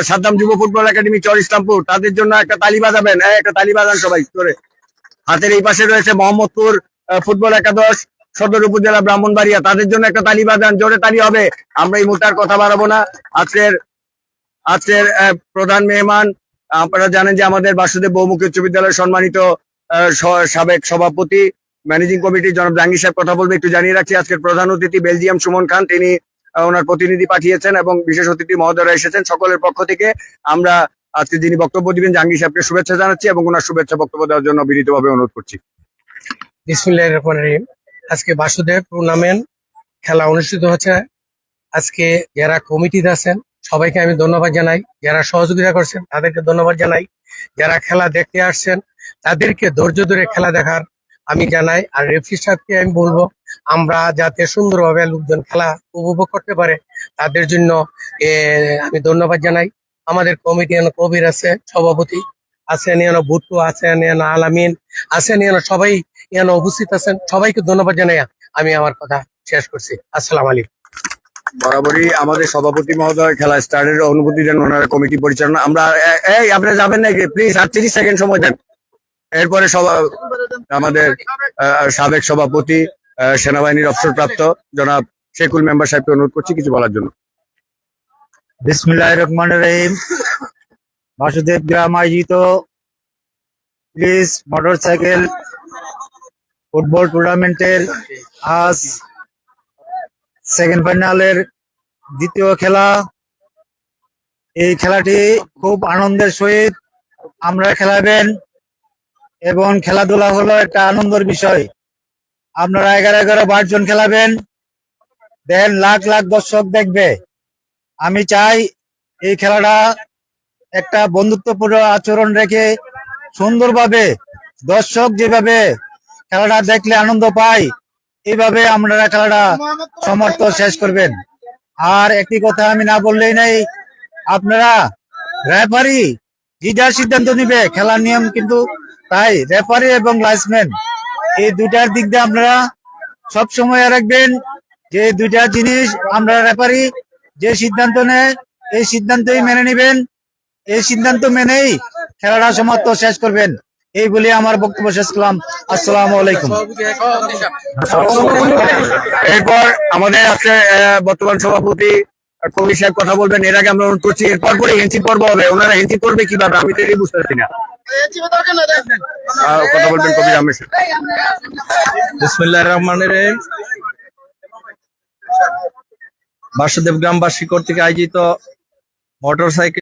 সাদ্দাম যুব football academy চর ইসলামপুর, তাদের জন্য একটা তালি বাজাবেন, একটা তালি বাজান সবাই করে। হাতের এই পাশে রয়েছে মোহাম্মদপুর ফুটবল একাদশ সদর উপজেলা ব্রাহ্মণবাড়িয়া, তাদের জন্য একটা তালি বাজান, জোরে তালি হবে। আমরা এই মুহূর্তে আর কথা বাড়াবো না। আজকের আজকের প্রধান মেহমান, আপনারা জানেন যে আমাদের বাসুদেব বহুমুখী উচ্চ বিদ্যালয়ের সম্মানিত সাবেক সভাপতি ম্যানেজিং কমিটির জনাব জাহাঙ্গীর সাহেব কথা বলবে। একটু জানিয়ে রাখছি, আজকের প্রধান অতিথি বেলজিয়াম সুমন খান, তিনি ওনার প্রতিনিধি পাঠিয়েছেন এবং বিশেষ অতিথি মহোদয়রা এসেছেন। সকলের পক্ষ থেকে আমরা আজকে যিনি বক্তব্য দিবেন জাহাঙ্গীর সাহেবকে শুভেচ্ছা জানাচ্ছি এবং ওনার শুভেচ্ছা বক্তব্য দেওয়ার জন্য বিনীতভাবে অনুরোধ করছি। বিসমিল্লাহির রহমানির রহিম। আজকে বাসুদেব টুর্নামেন্ট খেলা অনুষ্ঠিত হচ্ছে। আজকে যারা কমিটিতে আছেন সবাইকে আমি ধন্যবাদ জানাই, যারা সহযোগিতা করছেন তাদেরকে ধন্যবাদ জানাই, যারা খেলা দেখতে আসছেন তাদেরকে ধৈর্য ধরে খেলা দেখার আমি জানাই। আর রেফারি সাহেবকে আমি বলবো আমরা যাতে সুন্দরভাবে লোকজন খেলা উপভোগ করতে পারে তাদের জন্য আমি ধন্যবাদ জানাই। আমাদের কমিটি কবির আছে, সভাপতি আছেন, ভুট্টু আছেন, আলামিন আছেন, সবাই উপস্থিত আছেন। সবাইকে ধন্যবাদ জানাই আমি আমার কথা শেষ করছি। আসসালামু আলাইকুম। বরাবরই আমাদের সভাপতি মহোদয় খেলা স্টার্টের অনুভূতি দেন, ওনারা কমিটি পরিচালনা। আমরা আপনারা যাবেন নাকি প্লিজ, 38 সেকেন্ড সময় দেন। এরপরে আমাদের সাবেক সভাপতি সেনাবাহিনীর অবসরপ্রাপ্ত জনাব শেখুল মেম্বার সাহেবকে অনুরোধ করছি কিছু বলার জন্য। বিসমিল্লাহির রহমানির রহিম। বাসুদেব গ্রাম আয়োজিত প্লিজ মোটরসাইকেল ফুটবল টুর্নামেন্টের আজ সেকেন্ড ফাইনালের দ্বিতীয় খেলা। এই খেলাটি খুব আনন্দের সহিত আমরা খেলাবেন এবং খেলাধুলা হলো একটা আনন্দের বিষয়। আপনারা 11 জন খেলাবেন, দেখেন লাখ লাখ দর্শক দেখবে। আমি চাই এই খেলাটা একটা বন্ধুত্বপূর্ণ আচরণ রেখে সুন্দরভাবে দর্শক যেভাবে খেলাটা দেখলে আনন্দ পায় এইভাবে আপনারা খেলাটা সমর্থ শেষ করবেন। আর একটি কথা আমি না বললেই নাই, আপনারা রেফারি যে যার সিদ্ধান্ত নিবে খেলার নিয়ম কিন্তু তাই রেফারি এবং লাইসম্যান এই দুইটার দিক দিয়ে আপনারা সবসময় রাখবেন যে দুইটা জিনিস আমরা রেফারি যে সিদ্ধান্ত নেয় এই সিদ্ধান্তই মেনে নেবেন, এই সিদ্ধান্ত মেনেই খেলাটা সমাপ্ত শেষ করবেন। এই বলে আমার বক্তব্য শেষ করলাম। আসসালামু আলাইকুম। এরপর আমাদের আছে বর্তমান সভাপতি কবির সাহেব কথা বলবেন। এর আগে আমরা অনুরোধ করছি এরপর পরে হেন্সি পর্ব হবে, ওনারা হেন্সি করবে কিভাবে আমি তো বুঝতে পারছি না। কথা বলবেন কবির আহমেদ সাহেব। বিসমিল্লাহির রহমানির রহিম। বাসুদেব গ্রামবাসী কর্তৃক আয়োজিত মোটরসাইকেল